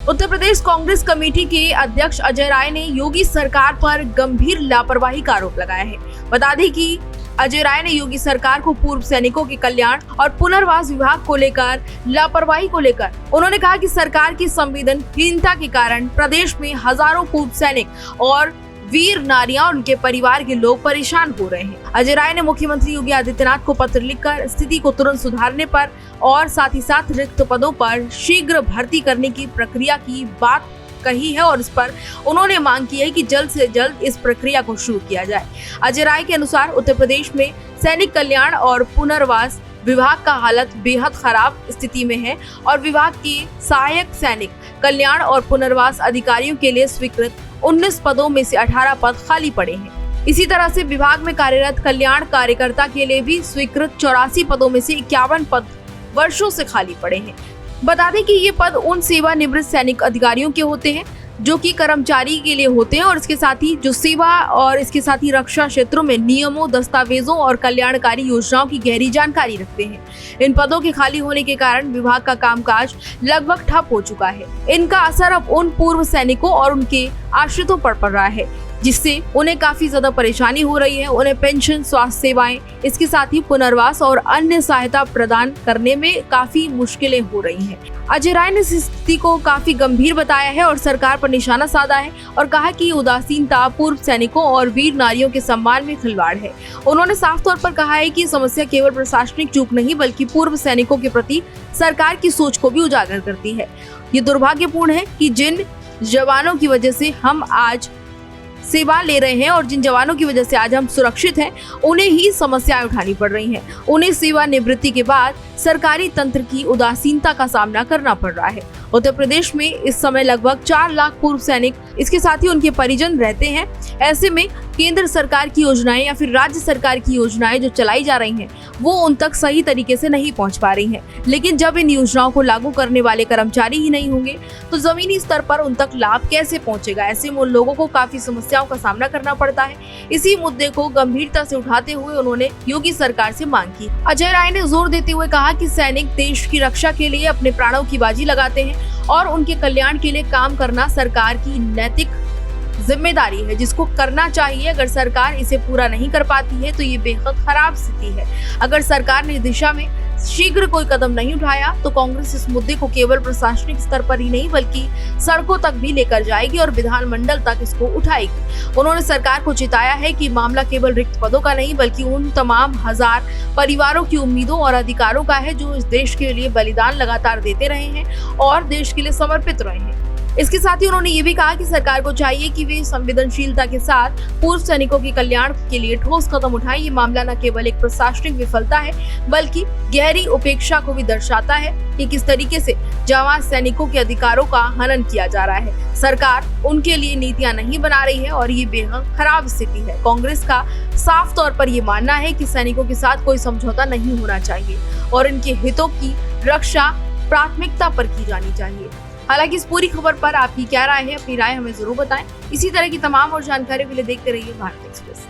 Uttar Pradesh Congress committee के अध्यक्ष अजय राय ने योगी सरकार पर गंभीर लापरवाही का आरोप लगाया है। बता दें कि अजय राय ने योगी सरकार को पूर्व सैनिकों के कल्याण और पुनर्वास विभाग को लेकर लापरवाही को लेकर उन्होंने कहा कि सरकार की संवेदनहीनता के कारण प्रदेश में हजारों पूर्व सैनिक और वीर नारियां और उनके परिवार के लोग परेशान हो रहे हैं। अजय राय ने मुख्यमंत्री योगी आदित्यनाथ को पत्र लिखकर स्थिति को तुरंत सुधारने पर और साथ ही साथ रिक्त पदों पर शीघ्र भर्ती करने की प्रक्रिया की बात कही है और इस पर उन्होंने मांग की है कि जल्द से जल्द इस प्रक्रिया को शुरू किया जाए। अजय राय के अनुसार उत्तर प्रदेश में सैनिक कल्याण और पुनर्वास विभाग का हालत बेहद खराब स्थिति में है और विभाग के सहायक सैनिक कल्याण और पुनर्वास अधिकारियों के लिए स्वीकृत 19 पदों में से 18 पद खाली पड़े हैं। इसी तरह से विभाग में कार्यरत कल्याण कार्यकर्ता के लिए भी स्वीकृत 84 पदों में से 51 पद वर्षों से खाली पड़े हैं। बता दें कि ये पद उन सेवानिवृत्त सैनिक अधिकारियों के होते हैं जो कि कर्मचारी के लिए होते हैं और इसके साथ ही जो सेवा और इसके साथ ही रक्षा क्षेत्रों में नियमों, दस्तावेजों और कल्याणकारी योजनाओं की गहरी जानकारी रखते हैं। इन पदों के खाली होने के कारण विभाग का कामकाज लगभग ठप हो चुका है। इनका असर अब उन पूर्व सैनिकों और उनके आश्रितों पर पड़ रहा है, जिससे उन्हें काफी ज्यादा परेशानी हो रही है। उन्हें पेंशन, स्वास्थ्य सेवाएं, इसके साथ ही पुनर्वास और अन्य सहायता प्रदान करने में काफी मुश्किलें हो रही हैं। अजय राय ने स्थिति को काफी गंभीर बताया है और सरकार पर निशाना साधा है और कहा कि उदासीनता पूर्व सैनिकों और वीर नारियों के सम्मान में खिलवाड़ है। उन्होंने साफ तौर पर कहा है कि समस्या केवल प्रशासनिक चूक नहीं बल्कि पूर्व सैनिकों के प्रति सरकार की सोच को भी उजागर करती है। ये दुर्भाग्यपूर्ण है कि जिन जवानों की वजह से हम आज सेवा ले रहे हैं और जिन जवानों की वजह से आज हम सुरक्षित हैं, उन्हें ही समस्याएं उठानी पड़ रही हैं। उन्हें सेवानिवृत्ति के बाद सरकारी तंत्र की उदासीनता का सामना करना पड़ रहा है। उत्तर प्रदेश में इस समय लगभग 4 लाख पूर्व सैनिक, इसके साथ ही उनके परिजन रहते हैं। ऐसे में केंद्र सरकार की योजनाएं या फिर राज्य सरकार की योजनाएं जो चलाई जा रही हैं, वो उन तक सही तरीके से नहीं पहुंच पा रही हैं। लेकिन जब इन योजनाओं को लागू करने वाले कर्मचारी ही नहीं होंगे तो जमीनी स्तर पर उन तक लाभ कैसे पहुंचेगा? ऐसे में उन लोगों को काफी समस्याओं का सामना करना पड़ता है। इसी मुद्दे को गंभीरता से उठाते हुए उन्होंने योगी सरकार से मांग की। अजय राय ने जोर देते हुए कहा कि सैनिक देश की रक्षा के लिए अपने प्राणों की बाजी लगाते हैं और उनके कल्याण के लिए काम करना सरकार की नैतिक जिम्मेदारी है, जिसको करना चाहिए। अगर सरकार इसे पूरा नहीं कर पाती है तो ये बेहद खराब स्थिति है। अगर सरकार ने इस दिशा में शीघ्र कोई कदम नहीं उठाया तो कांग्रेस इस मुद्दे को केवल प्रशासनिक स्तर पर ही नहीं बल्कि सड़कों तक भी लेकर जाएगी और विधानमंडल तक इसको उठाएगी। उन्होंने सरकार को चेताया है कि मामला केवल रिक्त पदों का नहीं बल्कि उन तमाम हजार परिवारों की उम्मीदों और अधिकारों का है जो इस देश के लिए बलिदान लगातार देते रहे हैं और देश के लिए समर्पित रहे हैं। इसके साथ ही उन्होंने ये भी कहा कि सरकार को चाहिए कि वे संवेदनशीलता के साथ पूर्व सैनिकों के कल्याण के लिए ठोस कदम उठाएं। ये मामला न केवल एक प्रशासनिक विफलता है बल्कि गहरी उपेक्षा को भी दर्शाता है कि किस तरीके से जवान सैनिकों के अधिकारों का हनन किया जा रहा है। सरकार उनके लिए नीतियां नहीं बना रही है और ये बेहद खराब स्थिति है। कांग्रेस का साफ तौर पर ये मानना है कि सैनिकों के साथ कोई समझौता नहीं होना चाहिए और इनके हितों की रक्षा प्राथमिकता पर की जानी चाहिए। हालांकि इस पूरी खबर पर आपकी क्या राय है? अपनी राय हमें जरूर बताएं। इसी तरह की तमाम और जानकारी के लिए देखते रहिए भारत एक्सप्रेस।